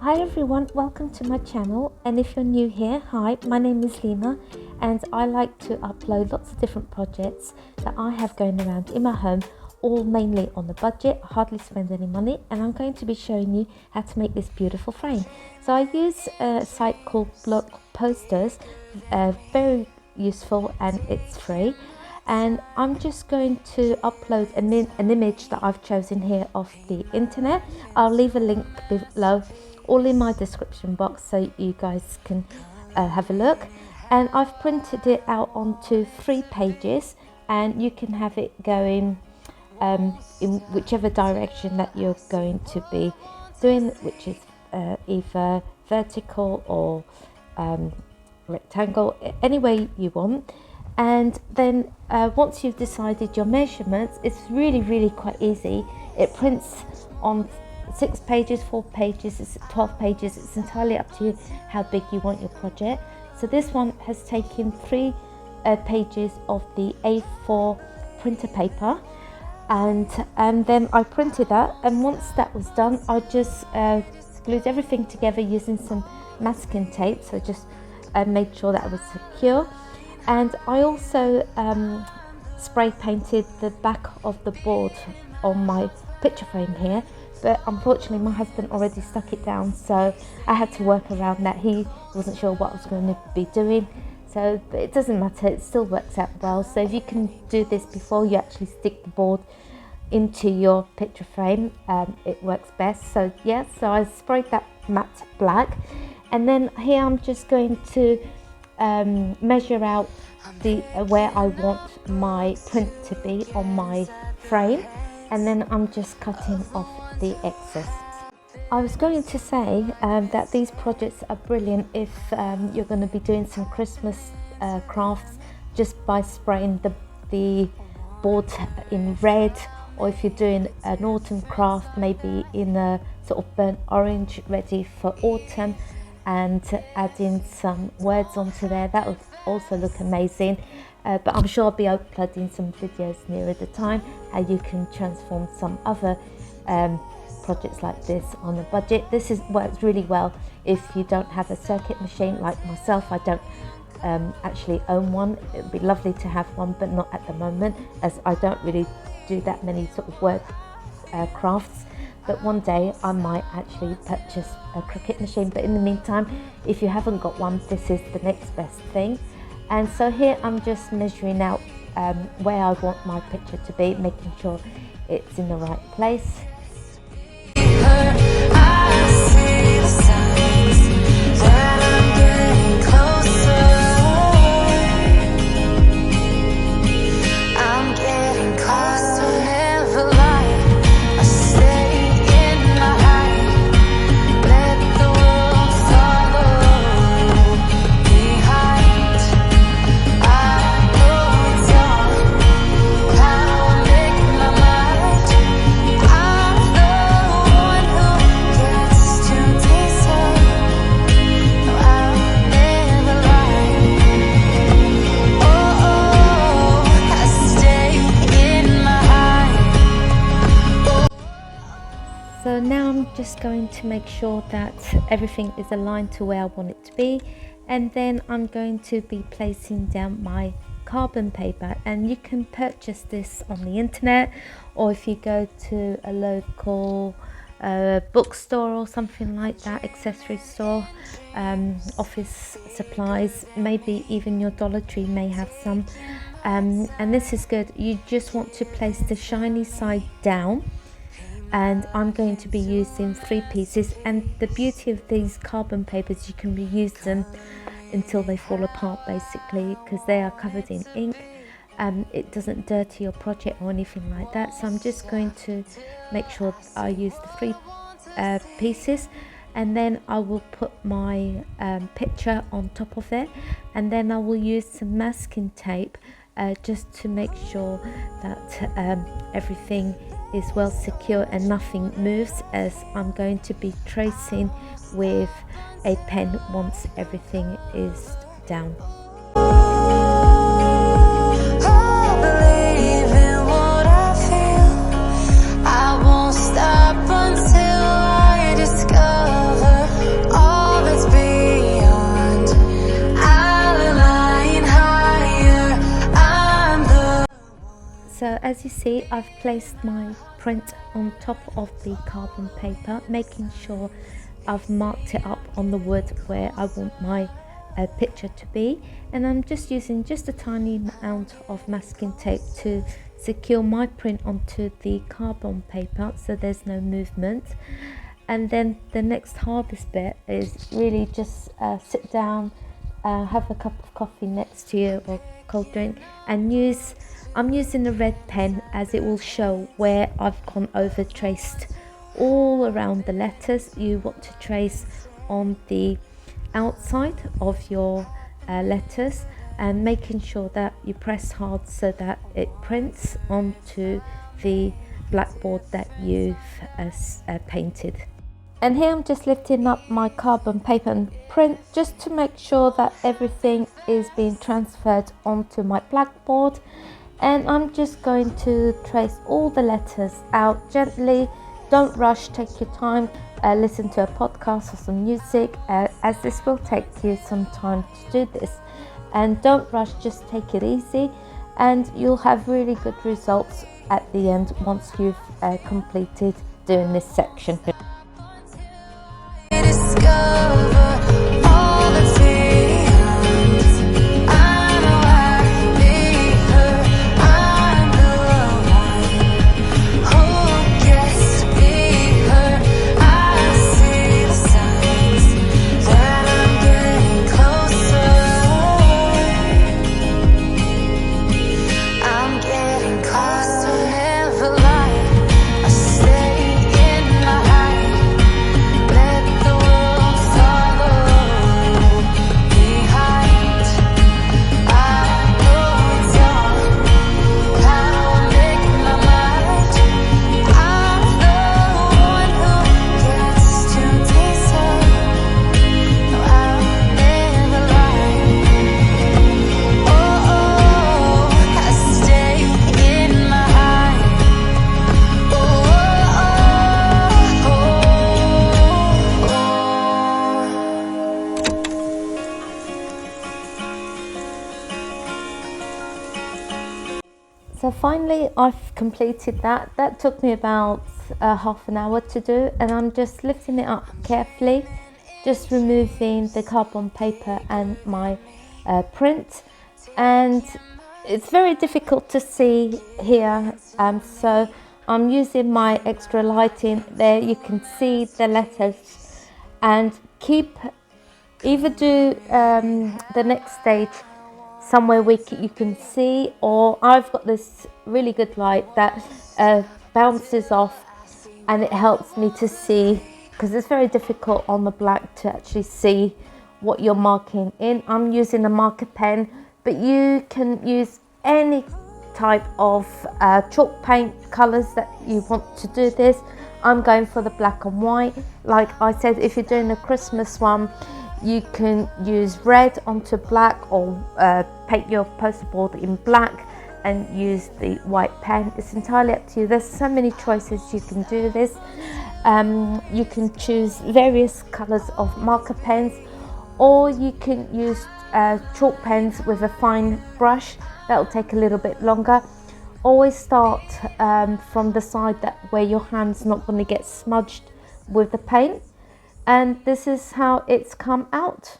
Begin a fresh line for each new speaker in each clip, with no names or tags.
Hi everyone, welcome to my channel, and if you're new here, hi, my name is Lina and I like to upload lots of different projects that I have going around in my home, all mainly on the budget. I hardly spend any money, and I'm going to be showing you how to make this beautiful frame. So I use a site called Block Posters, very useful and it's free. And I'm just going to upload an image that I've chosen here off the internet. I'll leave a link below, all in my description box, so you guys can have a look. And I've printed it out onto 3 pages, and you can have it going in whichever direction that you're going to be doing, which is either vertical or rectangle, any way you want. And then once you've decided your measurements, it's really quite easy. It prints on 6 pages, 4 pages, it's 12 pages. It's entirely up to you how big you want your project. So this one has taken 3 pages of the A4 printer paper, and then I printed that, and once that was done, I just glued everything together using some masking tape, so just made sure that it was secure. And I also spray painted the back of the board on my picture frame here, but unfortunately my husband already stuck it down, so I had to work around that. He wasn't sure what I was going to be doing, so but it doesn't matter, it still works out well. So if you can do this before you actually stick the board into your picture frame, it works best. So yeah, so I sprayed that matte black, and then here I'm just going to measure out where I want my print to be on my frame, and then I'm just cutting off the excess. I was going to say that these projects are brilliant if you're going to be doing some Christmas crafts, just by spraying the board in red, or if you're doing an autumn craft, maybe in a sort of burnt orange, ready for autumn, and adding some words onto there. That would also look amazing. But I'm sure I'll be uploading some videos nearer the time how you can transform some other projects like this on a budget. This works really well if you don't have a circuit machine like myself. I don't actually own one. It would be lovely to have one, but not at the moment, as I don't really do that many sort of work crafts. But one day I might actually purchase a Cricut machine. But in the meantime, if you haven't got one, this is the next best thing. And so here I'm just measuring out where I want my picture to be, making sure it's in the right place. So now I'm just going to make sure that everything is aligned to where I want it to be, and then I'm going to be placing down my carbon paper. And you can purchase this on the internet, or if you go to a local bookstore or something like that, accessory store, office supplies, maybe even your Dollar Tree may have some. And this is good. You just want to place the shiny side down, and I'm going to be using 3 pieces. And the beauty of these carbon papers, you can reuse them until they fall apart, basically, because they are covered in ink. It doesn't dirty your project or anything like that. So I'm just going to make sure I use the 3 pieces, and then I will put my picture on top of it, and then I will use some masking tape just to make sure that everything is well secure and nothing moves, as I'm going to be tracing with a pen once everything is down.
I won't stop until I discover
as you see, I've placed my print on top of the carbon paper, making sure I've marked it up on the wood where I want my picture to be, and I'm just using just a tiny amount of masking tape to secure my print onto the carbon paper so there's no movement. And then the next hardest bit is really just sit down, have a cup of coffee next to you or cold drink, and I'm using a red pen as it will show where I've gone over traced all around the letters. You want to trace on the outside of your letters, and making sure that you press hard so that it prints onto the blackboard that you've painted. And here I'm just lifting up my carbon paper and print just to make sure that everything is being transferred onto my blackboard. And I'm just going to trace all the letters out gently. Don't rush, take your time, listen to a podcast or some music, as this will take you some time to do this. And don't rush, just take it easy, and you'll have really good results at the end once you've completed doing this section. So finally I've completed that. That took me about half an hour to do, and I'm just lifting it up carefully, just removing the carbon paper and my print. And it's very difficult to see here, so I'm using my extra lighting. There you can see the letters, and either do the next stage somewhere you can see, or I've got this really good light that bounces off, and it helps me to see, because it's very difficult on the black to actually see what you're marking in. I'm using a marker pen, but you can use any type of chalk paint colors that you want to do this. I'm going for the black and white. Like I said, if you're doing a Christmas one, you can use red onto black, or paint your poster board in black and use the white pen. It's entirely up to you. There's so many choices you can do this. You can choose various colors of marker pens, or you can use chalk pens with a fine brush. That will take a little bit longer. Always start from the side where your hand's not going to get smudged with the paint. And this is how it's come out.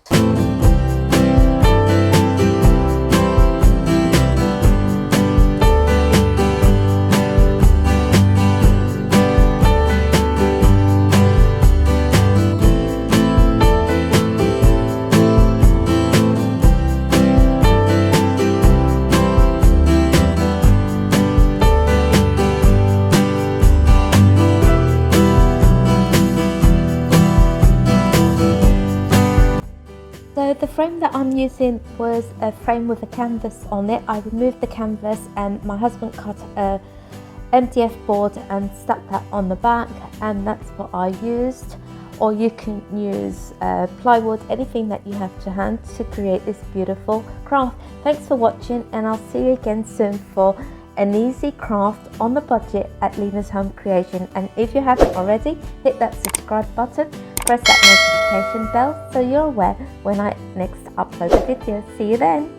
The frame that I'm using was a frame with a canvas on it. I removed the canvas and my husband cut a MDF board and stuck that on the back, and that's what I used. Or you can use plywood, anything that you have to hand to create this beautiful craft. Thanks for watching, and I'll see you again soon for an easy craft on the budget at Lina's Home Creation. And if you haven't already, hit that subscribe button, press that notification bell so you're aware when I next upload a video. See you then.